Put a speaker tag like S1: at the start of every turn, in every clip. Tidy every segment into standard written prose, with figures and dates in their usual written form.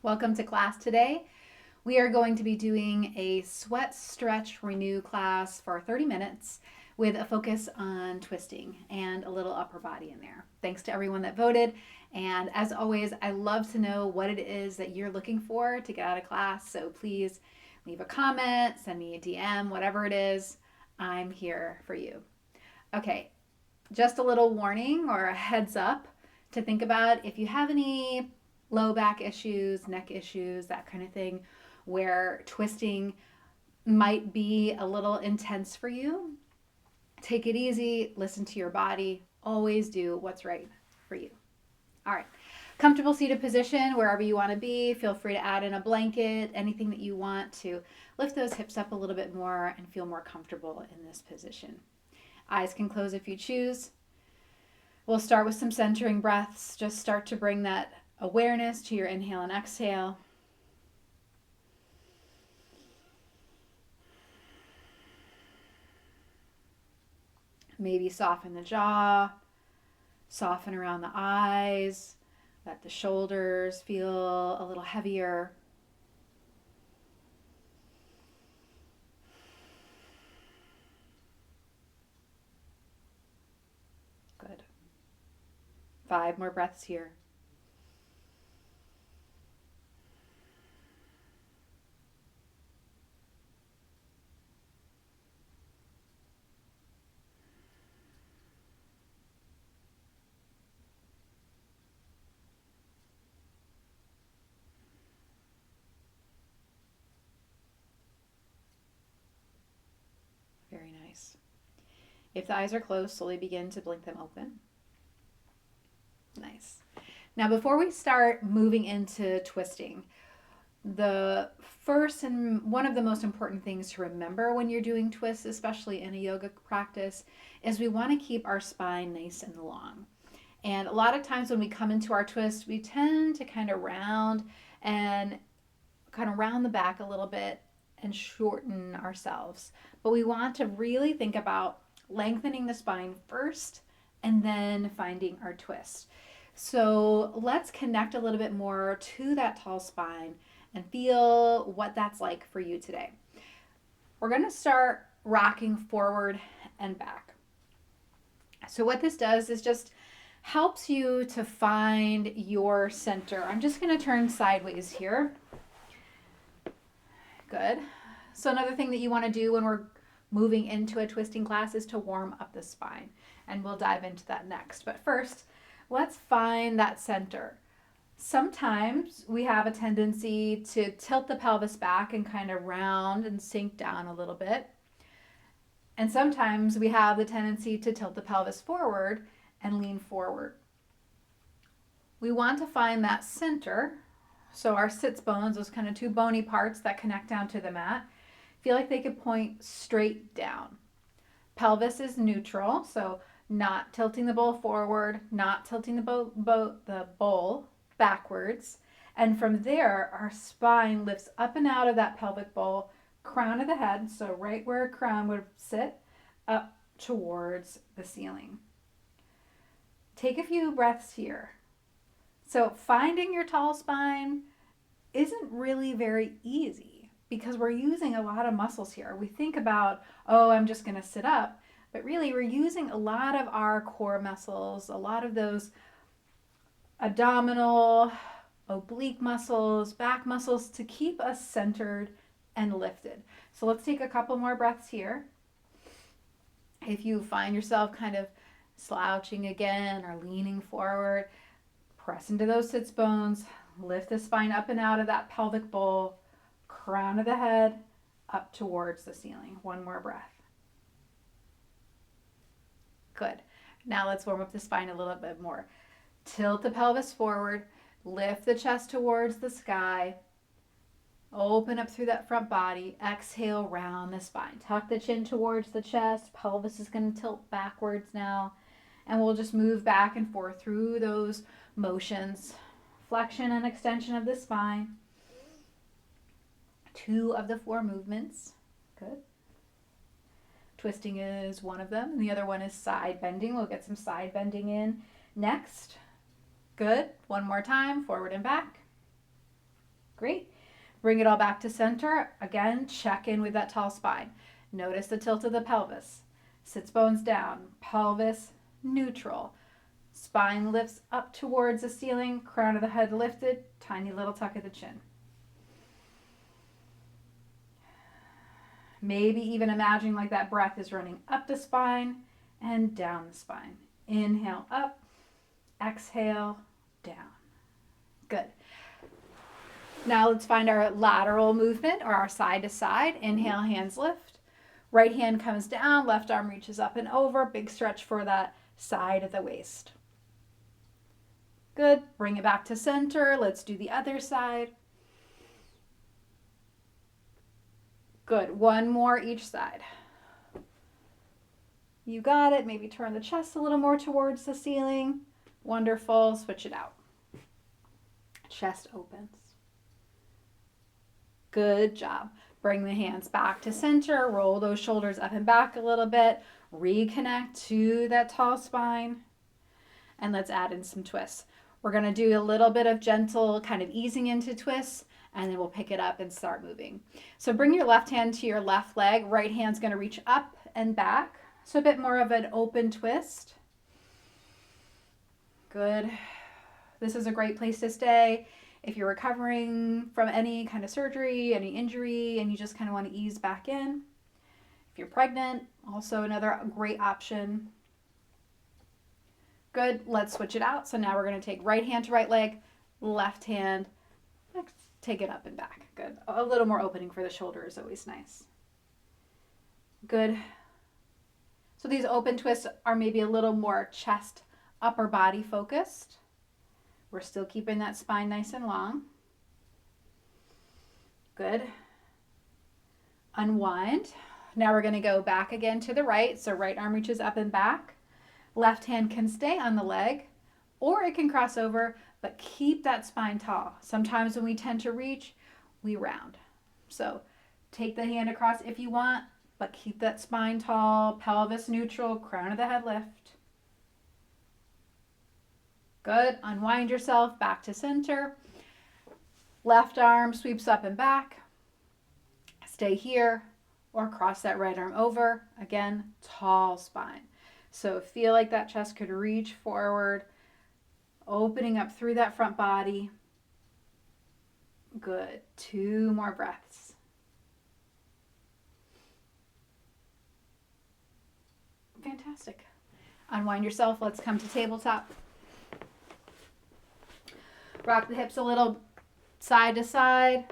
S1: Welcome to class today. We are going to be doing a sweat, stretch, renew class for 30 minutes with a focus on twisting and a little upper body in there. Thanks to everyone that voted. And as always, I love to know what it is that you're looking for to get out of class. So please leave a comment, send me a DM, whatever it is, I'm here for you. Okay, just a little warning or a heads up to think about if you have any low back issues, neck issues, that kind of thing, where twisting might be a little intense for you. Take it easy, listen to your body, always do what's right for you. All right. Comfortable seated position wherever you want to be. Feel free to add in a blanket, anything that you want to lift those hips up a little bit more and feel more comfortable in this position. Eyes can close if you choose. We'll start with some centering breaths. Just start to bring that awareness to your inhale and exhale. Maybe soften the jaw, soften around the eyes, let the shoulders feel a little heavier. Good. 5 more breaths here. Very nice. If the eyes are closed, slowly begin to blink them open. Nice. Now, before we start moving into twisting, the first and one of the most important things to remember when you're doing twists, especially in a yoga practice, is we want to keep our spine nice and long. And a lot of times when we come into our twist, we tend to kind of round the back a little bit and shorten ourselves. But we want to really think about lengthening the spine first and then finding our twist. So let's connect a little bit more to that tall spine and feel what that's like for you today. We're going to start rocking forward and back. So what this does is just helps you to find your center. I'm just going to turn sideways here. Good. So another thing that you want to do when we're moving into a twisting class is to warm up the spine. And we'll dive into that next. But first, let's find that center. Sometimes we have a tendency to tilt the pelvis back and kind of round and sink down a little bit. And sometimes we have the tendency to tilt the pelvis forward and lean forward. We want to find that center. So our sits bones, those kind of two bony parts that connect down to the mat, feel like they could point straight down. Pelvis is neutral, so not tilting the bowl forward, not tilting the bowl backwards. And from there, our spine lifts up and out of that pelvic bowl, crown of the head, so right where a crown would sit, up towards the ceiling. Take a few breaths here. So finding your tall spine isn't really very easy because we're using a lot of muscles here. We think about, oh, I'm just going to sit up. But really, we're using a lot of our core muscles, a lot of those abdominal, oblique muscles, back muscles to keep us centered and lifted. So let's take a couple more breaths here. If you find yourself kind of slouching again or leaning forward, press into those sits bones, lift the spine up and out of that pelvic bowl, crown of the head, up towards the ceiling. One more breath. Good. Now let's warm up the spine a little bit more. Tilt the pelvis forward, lift the chest towards the sky, open up through that front body, exhale, round the spine. Tuck the chin towards the chest, pelvis is going to tilt backwards now, and we'll just move back and forth through those motions. Flexion and extension of the spine. 2 of the 4 movements. Good. Twisting is one of them, and the other one is side bending. We'll get some side bending in next. Good. One more time, forward and back. Great. Bring it all back to center. Again, check in with that tall spine. Notice the tilt of the pelvis. Sits bones down, pelvis neutral. Spine lifts up towards the ceiling, crown of the head lifted, tiny little tuck of the chin. Maybe even imagining like that breath is running up the spine and down the spine. Inhale up, exhale down. Good. Now let's find our lateral movement or our side to side. Inhale, hands lift. Right hand comes down, left arm reaches up and over. Big stretch for that side of the waist. Good. Bring it back to center. Let's do the other side. Good. One more each side. You got it. Maybe turn the chest a little more towards the ceiling. Wonderful. Switch it out. Chest opens. Good job. Bring the hands back to center. Roll those shoulders up and back a little bit. Reconnect to that tall spine. And let's add in some twists. We're going to do a little bit of gentle kind of easing into twists, and then we'll pick it up and start moving. So bring your left hand to your left leg. Right hand's going to reach up and back. So a bit more of an open twist. Good. This is a great place to stay if you're recovering from any kind of surgery, any injury, and you just kind of want to ease back in. If you're pregnant, also another great option. Good. Let's switch it out. So now we're going to take right hand to right leg, left hand, take it up and back. Good. A little more opening for the shoulder is always nice. Good. So these open twists are maybe a little more chest, upper body focused. We're still keeping that spine nice and long. Good. Unwind. Now we're going to go back again to the right. So right arm reaches up and back. Left hand can stay on the leg, or it can cross over, but keep that spine tall. Sometimes when we tend to reach, we round. So take the hand across if you want, but keep that spine tall, pelvis neutral, crown of the head lift. Good. Unwind yourself back to center. Left arm sweeps up and back. Stay here or cross that right arm over. Again, tall spine. So feel like that chest could reach forward, opening up through that front body. Good. 2 more breaths. Fantastic. Unwind yourself. Let's come to tabletop. Rock the hips a little side to side.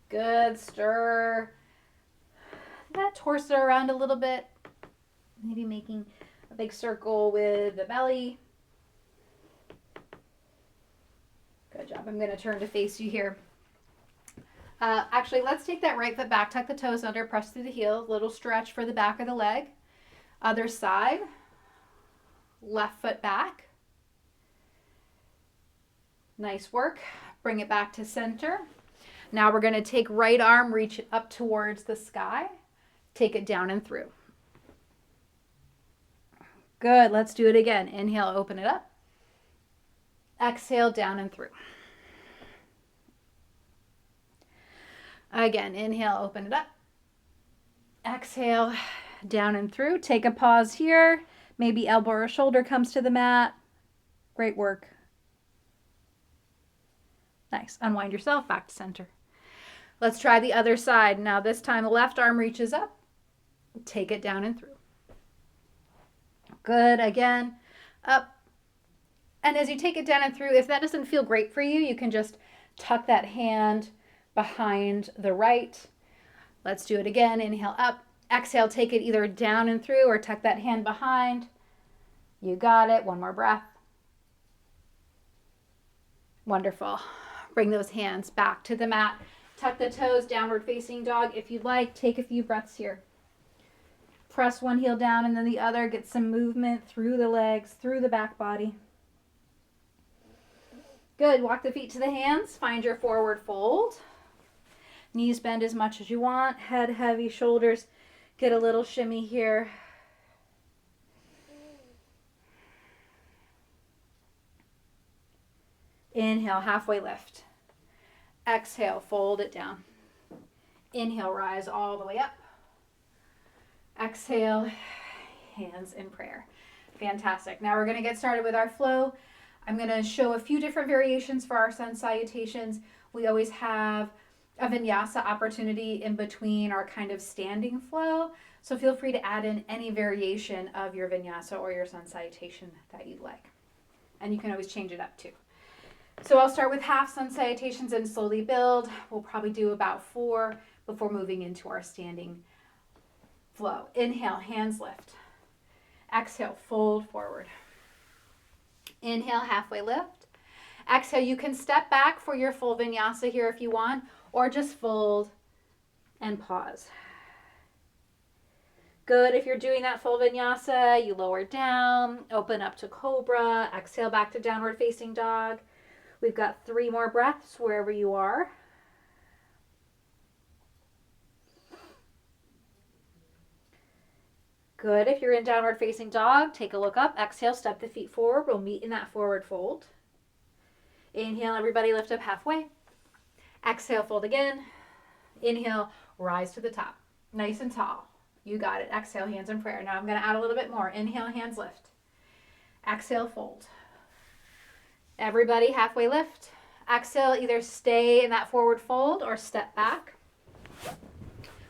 S1: Good. Stir that torso around a little bit. Maybe making a big circle with the belly. Good job. I'm going to turn to face you here. Actually, let's take that right foot back, tuck the toes under, press through the heel, little stretch for the back of the leg. Other side, left foot back. Nice work. Bring it back to center. Now we're going to take right arm, reach it up towards the sky, take it down and through. Good. Let's do it again. Inhale, open it up. Exhale, down and through. Again, inhale, open it up. Exhale, down and through. Take a pause here. Maybe elbow or shoulder comes to the mat. Great work. Nice. Unwind yourself back to center. Let's try the other side. Now this time the left arm reaches up. Take it down and through. Good. Again, up. And as you take it down and through, if that doesn't feel great for you, you can just tuck that hand behind the right. Let's do it again. Inhale up. Exhale, take it either down and through or tuck that hand behind. You got it. One more breath. Wonderful. Bring those hands back to the mat. Tuck the toes, downward facing dog. If you'd like, take a few breaths here. Press one heel down and then the other. Get some movement through the legs, through the back body. Good. Walk the feet to the hands. Find your forward fold. Knees bend as much as you want. Head heavy, shoulders. Get a little shimmy here. Inhale, halfway lift. Exhale, fold it down. Inhale, rise all the way up. Exhale, hands in prayer. Fantastic. Now we're going to get started with our flow. I'm going to show a few different variations for our sun salutations. We always have a vinyasa opportunity in between our kind of standing flow. So feel free to add in any variation of your vinyasa or your sun salutation that you'd like. And you can always change it up too. So I'll start with half sun salutations and slowly build. We'll probably do about 4 before moving into our standing flow. Inhale, hands lift. Exhale, fold forward. Inhale, halfway lift. Exhale, you can step back for your full vinyasa here if you want, or just fold and pause. Good. If you're doing that full vinyasa, you lower down, open up to cobra, exhale back to downward facing dog. We've got 3 more breaths wherever you are. Good. If you're in downward facing dog, take a look up. Exhale, step the feet forward. We'll meet in that forward fold. Inhale, everybody lift up halfway. Exhale, fold again. Inhale, rise to the top. Nice and tall. You got it. Exhale, hands in prayer. Now I'm going to add a little bit more. Inhale, hands lift. Exhale, fold. Everybody halfway lift. Exhale, either stay in that forward fold or step back.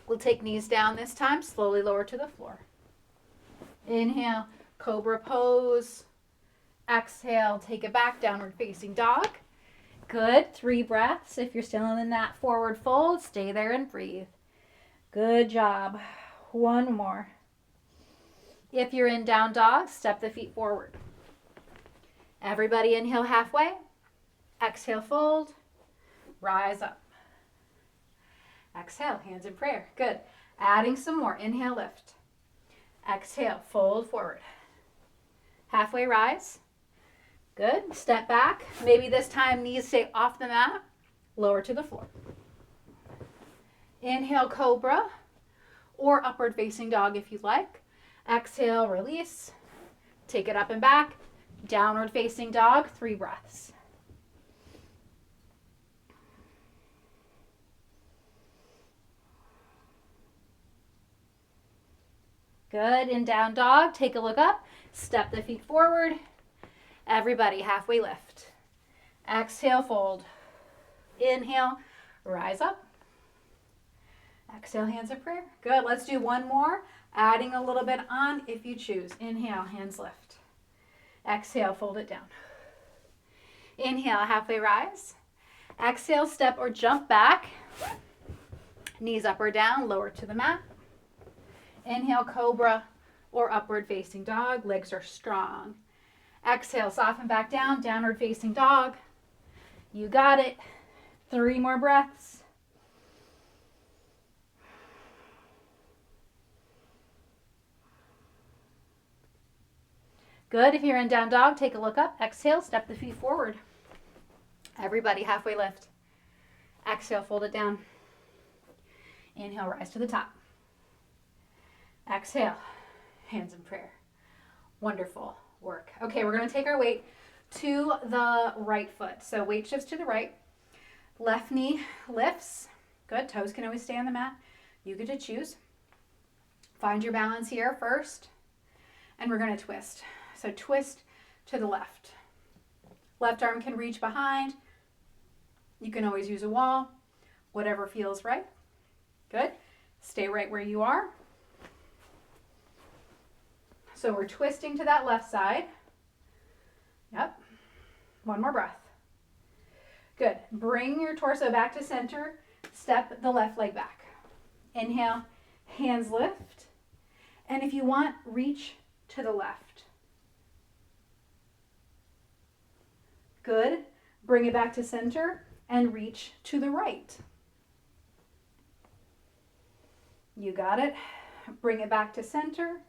S1: We'll take knees down this time. Slowly lower to the floor. Inhale, cobra pose. Exhale, take it back, downward facing dog. Good. 3 breaths. If you're still in that forward fold, stay there and breathe. Good job. 1 more. If you're in down dog, step the feet forward. Everybody inhale halfway. Exhale, fold. Rise up. Exhale, hands in prayer. Good. Adding some more. Inhale, lift. Exhale, fold forward. Halfway rise. Good. Step back. Maybe this time knees stay off the mat. Lower to the floor. Inhale, cobra or upward facing dog if you'd like. Exhale, release. Take it up and back. Downward facing dog, 3 breaths. Good. In down dog, take a look up. Step the feet forward. Everybody halfway lift. Exhale, fold. Inhale, rise up. Exhale, hands in prayer. Good. Let's do 1 more. Adding a little bit on if you choose. Inhale, hands lift. Exhale, fold it down. Inhale, halfway rise. Exhale, step or jump back. Knees up or down, lower to the mat. Inhale, cobra or upward facing dog. Legs are strong. Exhale, soften back down, downward facing dog. You got it. 3 more breaths. Good. If you're in down dog, take a look up. Exhale, step the feet forward. Everybody halfway lift. Exhale, fold it down. Inhale, rise to the top. Exhale, hands in prayer. Wonderful work. Okay, we're going to take our weight to the right foot. So weight shifts to the right. Left knee lifts. Good. Toes can always stay on the mat. You get to choose. Find your balance here first. And we're going to twist. So twist to the left. Left arm can reach behind. You can always use a wall. Whatever feels right. Good. Stay right where you are. So we're twisting to that left side. Yep. 1 more breath. Good. Bring your torso back to center. Step the left leg back. Inhale, hands lift. And if you want, reach to the left. Good. Bring it back to center and reach to the right. You got it. Bring it back to center.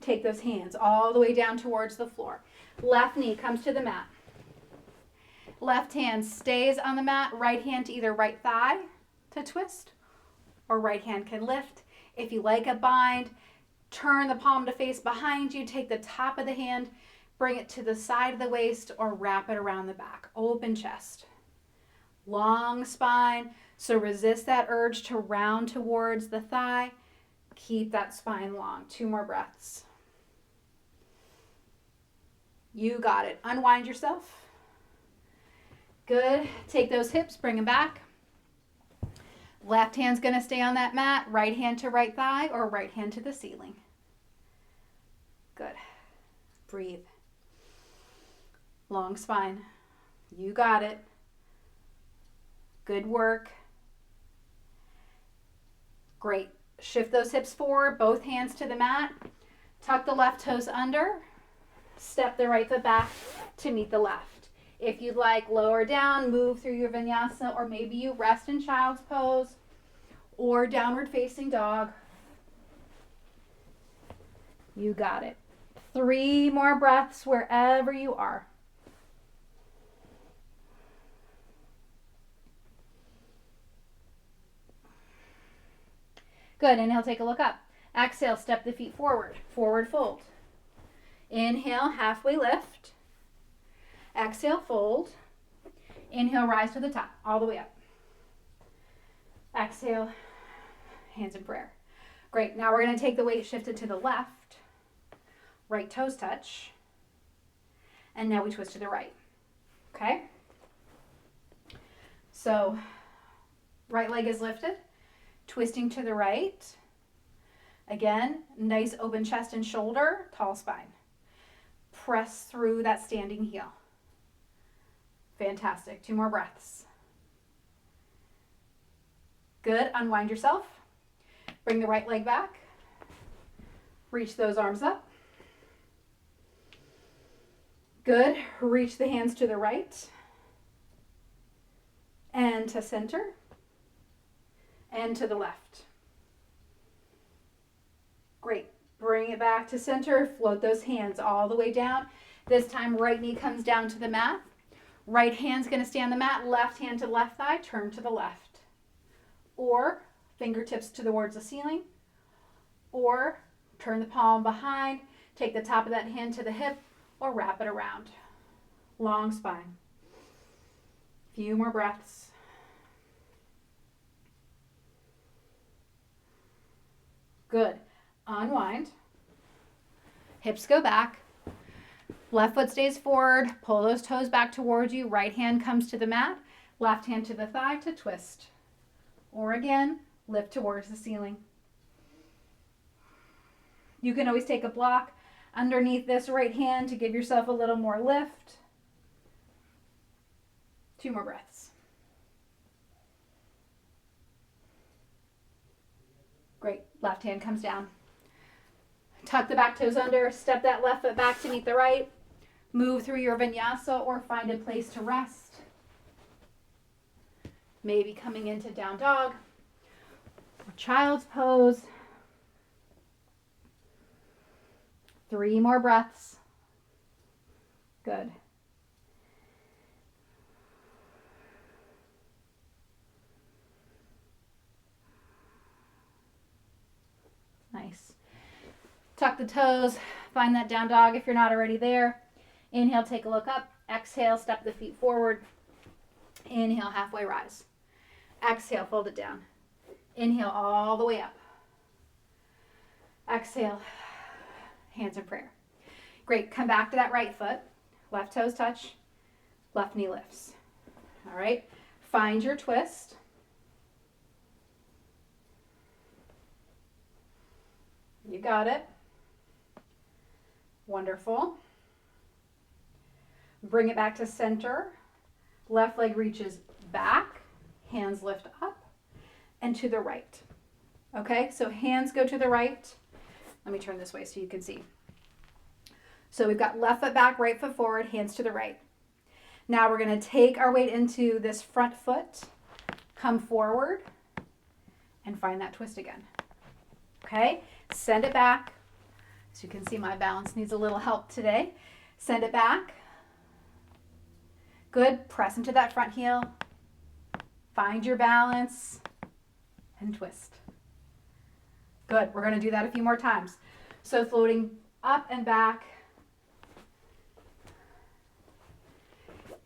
S1: Take those hands all the way down towards the floor. Left knee comes to the mat. Left hand stays on the mat. Right hand to either right thigh to twist, or right hand can lift. If you like a bind, turn the palm to face behind you. Take the top of the hand, bring it to the side of the waist, or wrap it around the back. Open chest. Long spine, so resist that urge to round towards the thigh. Keep that spine long. 2 more breaths. You got it. Unwind yourself. Good. Take those hips, bring them back. Left hand's going to stay on that mat. Right hand to right thigh or right hand to the ceiling. Good. Breathe. Long spine. You got it. Good work. Great. Shift those hips forward, both hands to the mat. Tuck the left toes under. Step the right foot back to meet the left. If you'd like, lower down, move through your vinyasa, or maybe you rest in child's pose or downward facing dog. You got it. 3 more breaths wherever you are. Good. Inhale, take a look up. Exhale, step the feet forward. Forward fold. Inhale, halfway lift. Exhale, fold. Inhale, rise to the top, all the way up. Exhale, hands in prayer. Great. Now we're going to take the weight shifted to the left. Right toes touch. And now we twist to the right. Okay? So, right leg is lifted. Twisting to the right. Again, nice open chest and shoulder, tall spine. Press through that standing heel. Fantastic. 2 more breaths. Good. Unwind yourself. Bring the right leg back. Reach those arms up. Good. Reach the hands to the right and to center and to the left. Great. Bring it back to center. Float those hands all the way down. This time, right knee comes down to the mat. Right hand's going to stay on the mat. Left hand to left thigh. Turn to the left. Or fingertips towards the ceiling. Or turn the palm behind. Take the top of that hand to the hip. Or wrap it around. Long spine. Few more breaths. Good. Unwind. Hips go back. Left foot stays forward. Pull those toes back towards you. Right hand comes to the mat. Left hand to the thigh to twist. Or again, lift towards the ceiling. You can always take a block underneath this right hand to give yourself a little more lift. 2 more breaths. Great. Left hand comes down. Tuck the back toes under. Step that left foot back to meet the right. Move through your vinyasa or find a place to rest. Maybe coming into down dog or child's pose. 3 more breaths. Good. Nice. Tuck the toes. Find that down dog if you're not already there. Inhale, take a look up. Exhale, step the feet forward. Inhale, halfway rise. Exhale, fold it down. Inhale all the way up. Exhale, hands in prayer. Great. Come back to that right foot. Left toes touch. Left knee lifts. All right. Find your twist. You got it. Wonderful. Bring it back to center. Left leg reaches back. Hands lift up and to the right. Okay, so hands go to the right. Let me turn this way so you can see. So we've got left foot back, right foot forward, hands to the right. Now we're going to take our weight into this front foot, come forward, and find that twist again. Okay, send it back. As you can see, my balance needs a little help today. Send it back. Good. Press into that front heel. Find your balance and twist. Good. We're going to do that a few more times. So floating up and back.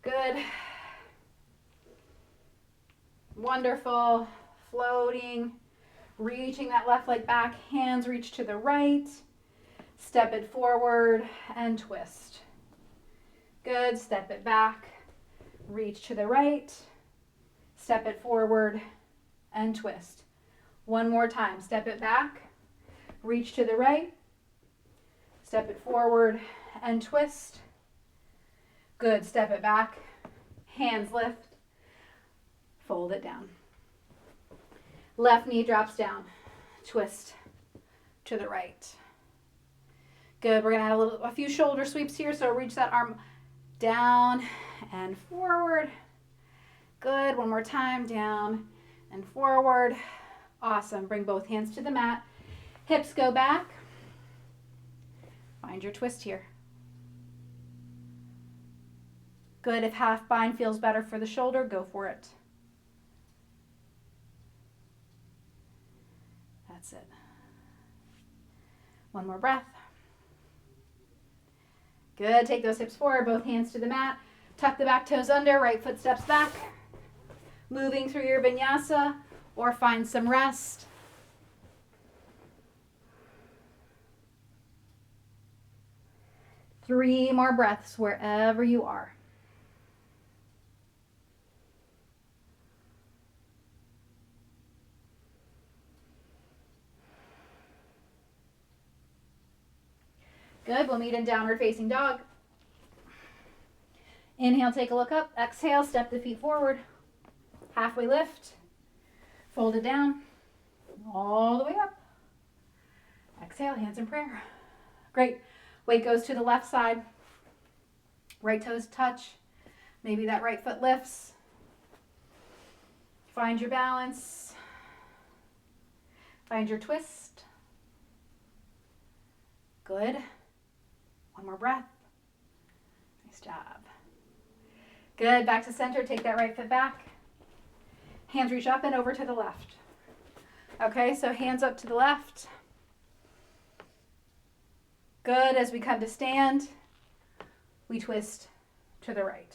S1: Good. Wonderful. Floating. Reaching that left leg back. Hands reach to the right. Step it forward and twist. Good. Step it back. Reach to the right. Step it forward and twist. One more time. Step it back. Reach to the right. Step it forward and twist. Good. Step it back. Hands lift. Fold it down. Left knee drops down. Twist to the right. Good. We're going to add a few shoulder sweeps here. So reach that arm down and forward. Good. One more time. Down and forward. Awesome. Bring both hands to the mat. Hips go back. Find your twist here. Good. If half bind feels better for the shoulder, go for it. That's it. One more breath. Good. Take those hips forward, both hands to the mat. Tuck the back toes under, right foot steps back. Moving through your vinyasa or find some rest. Three more breaths wherever you are. Good. We'll meet in downward facing dog. Inhale, take a look up. Exhale, step the feet forward. Halfway lift. Fold it down. All the way up. Exhale, hands in prayer. Great. Weight goes to the left side. Right toes touch. Maybe that right foot lifts. Find your balance. Find your twist. Good. One more breath. Nice job. Good. Back to center. Take that right foot back. Hands reach up and over to the left. Okay, so hands up to the left. Good. As we come to stand, we twist to the right.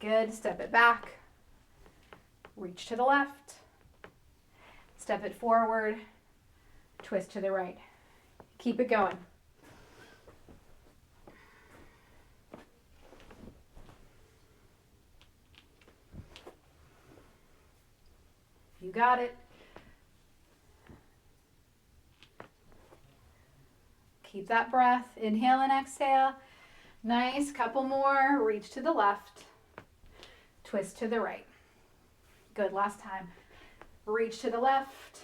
S1: Good. Step it back. Reach to the left. Step it forward. Twist to the right. Keep it going. You got it. Keep that breath. Inhale and exhale. Nice. Couple more. Reach to the left. Twist to the right. Good. Last time. Reach to the left.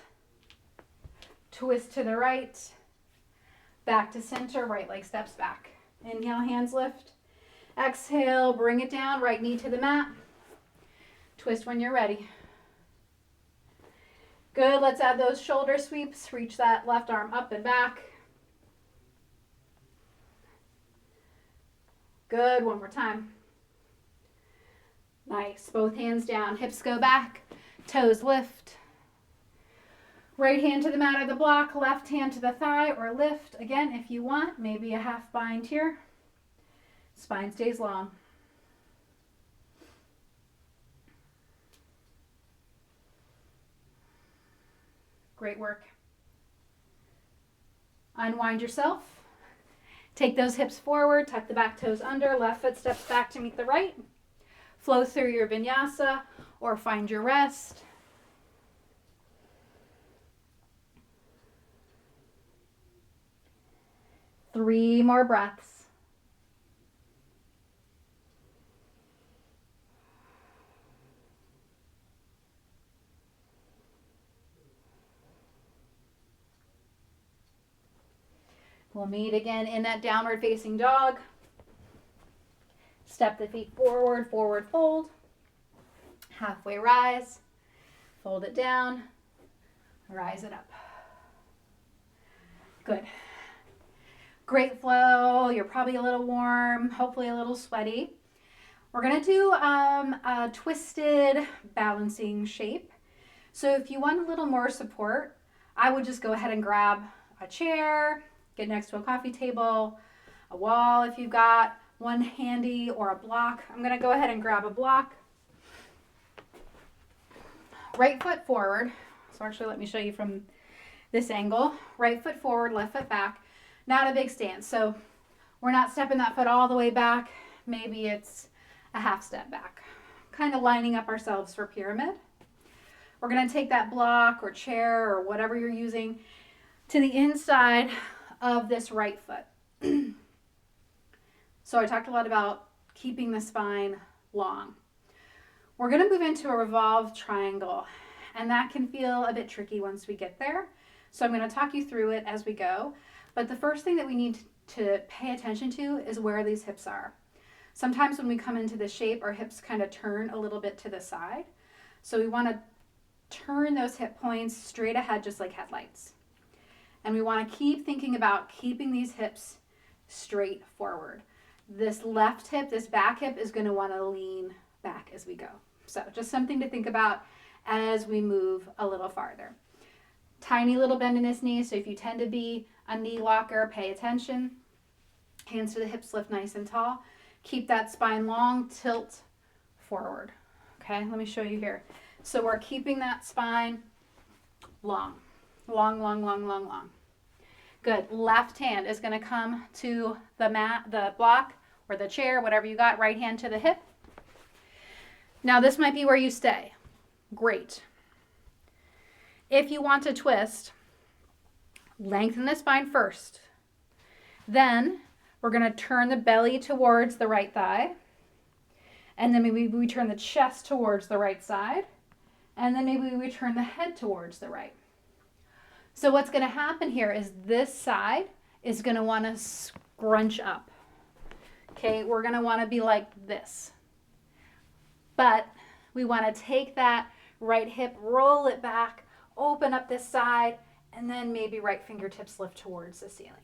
S1: Twist to the right. Back to center. Right leg steps back. Inhale, hands lift. Exhale, bring it down. Right knee to the mat. Twist when you're ready. Good. Let's add those shoulder sweeps. Reach that left arm up and back. Good. One more time. Nice. Both hands down. Hips go back. Toes lift. Right hand to the mat or the block. Left hand to the thigh or lift. Again, if you want, maybe a half bind here. Spine stays long. Great work. Unwind yourself. Take those hips forward, tuck the back toes under, left foot steps back to meet the right. Flow through your vinyasa or find your rest. Three more breaths. We'll meet again in that downward facing dog. Step the feet forward, forward fold. Halfway rise. Fold it down. Rise it up. Good. Great flow. You're probably a little warm, hopefully a little sweaty. We're going to do a twisted balancing shape. So if you want a little more support, I would just go ahead and grab a chair, get next to a coffee table, a wall if you've got one handy, or a block. I'm going to go ahead and grab a block. right foot forward. So actually, let me show you from this angle. Right foot forward, left foot back. Not a big stance. So we're not stepping that foot all the way back. Maybe it's a half step back. Kind of lining up ourselves for pyramid. We're going to take that block or chair or whatever you're using to the inside of this right foot. So I talked a lot about keeping the spine long. We're going to move into a revolved triangle, and that can feel a bit tricky once we get there. So I'm going to talk you through it as we go. But the first thing that we need to pay attention to is where these hips are. Sometimes when we come into this shape, our hips kind of turn a little bit to the side. So we want to turn those hip points straight ahead, just like headlights. And we want to keep thinking about keeping these hips straight forward. This left hip, this back hip is going to want to lean back as we go. So just something to think about as we move a little farther. Tiny little bend in this knee, so if you tend to be a knee walker, pay attention. Hands to the hips, lift nice and tall. Keep that spine long, tilt forward. Okay, let me show you here. So we're keeping that spine long, long, long, long, long, long. Good. Left hand is going to come to the mat, the block or the chair, whatever you got. Right hand to the hip. Now this might be where you stay. Great. If you want to twist, lengthen the spine first. Then we're going to turn the belly towards the right thigh. And then maybe we turn the chest towards the right side. And then maybe we turn the head towards the right. So what's going to happen here is this side is going to want to scrunch up. Okay, we're going to want to be like this. But we want to take that right hip, roll it back, open up this side, and then maybe right fingertips lift towards the ceiling.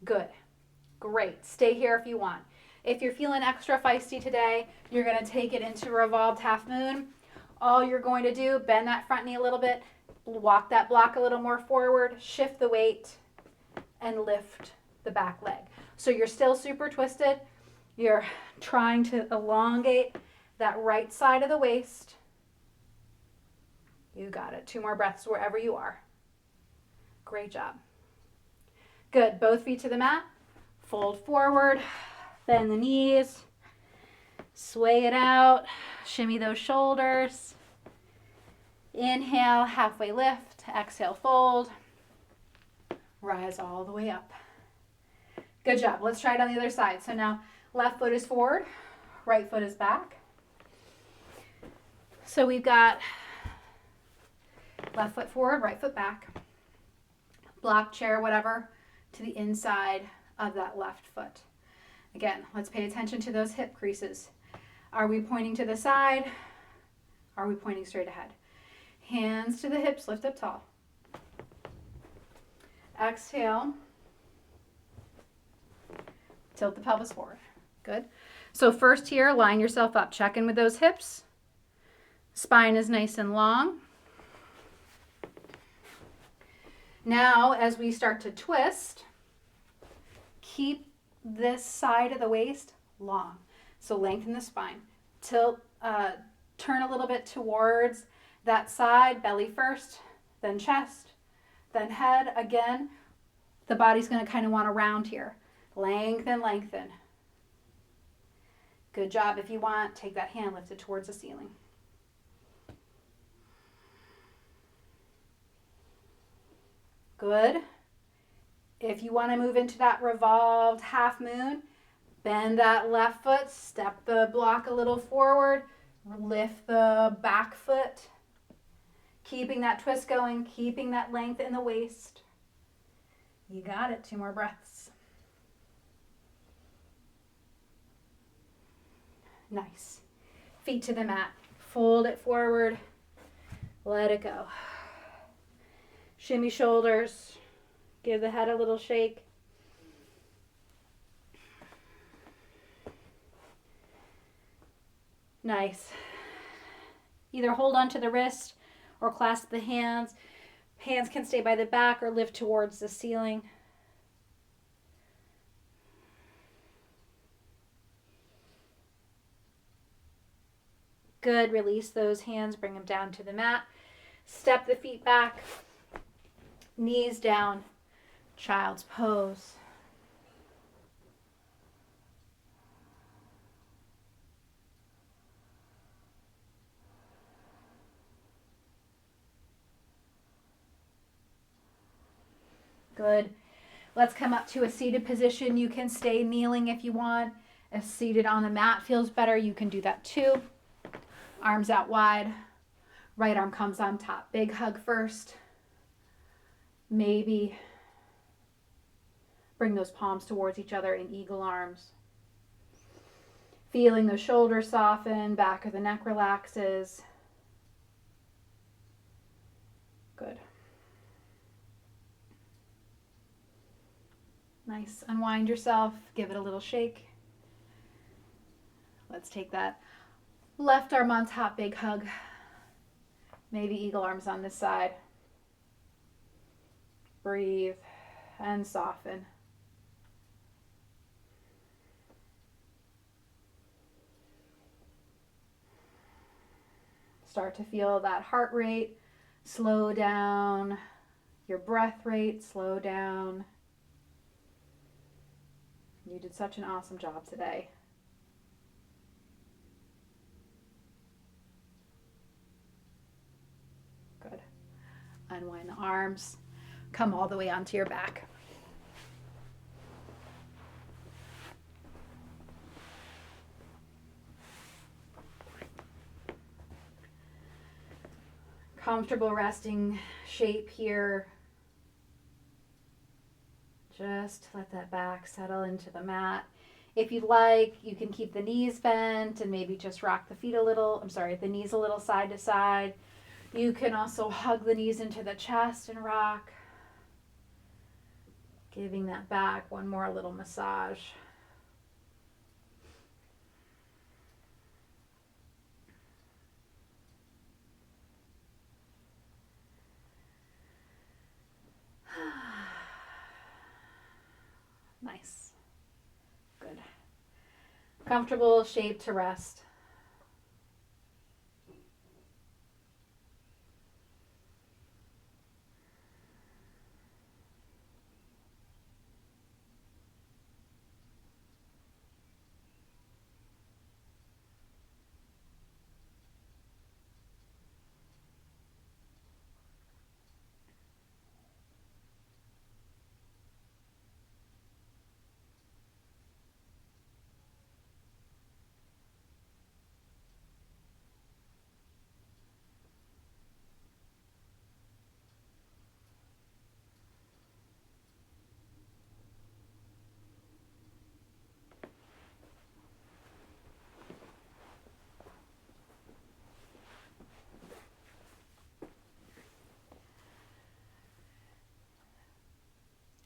S1: Good. Great. Stay here if you want. If you're feeling extra feisty today, you're going to take it into revolved half moon. All you're going to do, bend that front knee a little bit, walk that block a little more forward, shift the weight, and lift the back leg. So you're still super twisted. You're trying to elongate that right side of the waist. You got it. 2 more breaths wherever you are. Great job. Good. Both feet to the mat. Fold forward. Bend the knees. Sway it out. Shimmy those shoulders. Inhale, halfway lift. Exhale, fold. Rise all the way up. Good job. Let's try it on the other side. So now left foot is forward. Right foot is back. So we've got left foot forward, right foot back. Block, chair, whatever, to the inside of that left foot. Again, let's pay attention to those hip creases. Are we pointing to the side? Are we pointing straight ahead? Hands to the hips, lift up tall. Exhale. Tilt the pelvis forward. Good. So first here, line yourself up. Check in with those hips. Spine is nice and long. Now, as we start to twist, keep this side of the waist long. So lengthen the spine. Tilt, turn a little bit towards that side, belly first, then chest, then head. Again, the body's going to kind of want to round here. Lengthen, lengthen. Good job. If you want, take that hand lifted towards the ceiling. Good. If you want to move into that revolved half moon, bend that left foot, step the block a little forward, lift the back foot, keeping that twist going, keeping that length in the waist. You got it. 2 more breaths. Nice. Feet to the mat. Fold it forward. Let it go. Shimmy shoulders. Give the head a little shake. Nice. Either hold on to the wrist or clasp the hands. Hands can stay by the back or lift towards the ceiling. Good. Release those hands, bring them down to the mat. Step the feet back, knees down, child's pose. Good. Let's come up to a seated position. You can stay kneeling if you want. If seated on the mat feels better, you can do that too. Arms out wide. Right arm comes on top. Big hug first. Maybe bring those palms towards each other in eagle arms. Feeling the shoulders soften, back of the neck relaxes. Good. Nice. Unwind yourself. Give it a little shake. Let's take that left arm on top, big hug. Maybe eagle arms on this side. Breathe and soften. Start to feel that heart rate slow down, your breath rate slow down. You did such an awesome job today. Good. Unwind the arms. Come all the way onto your back. Comfortable resting shape here. Just let that back settle into the mat. If you'd like, you can keep the knees bent and maybe just rock the feet a little. The knees a little side to side. You can also hug the knees into the chest and rock. Giving that back one more little massage. Nice. Good. Comfortable shape to rest.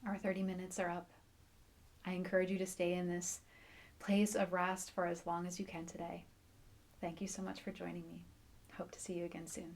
S1: Our 30 minutes are up. I encourage you to stay in this place of rest for as long as you can today. Thank you so much for joining me. Hope to see you again soon.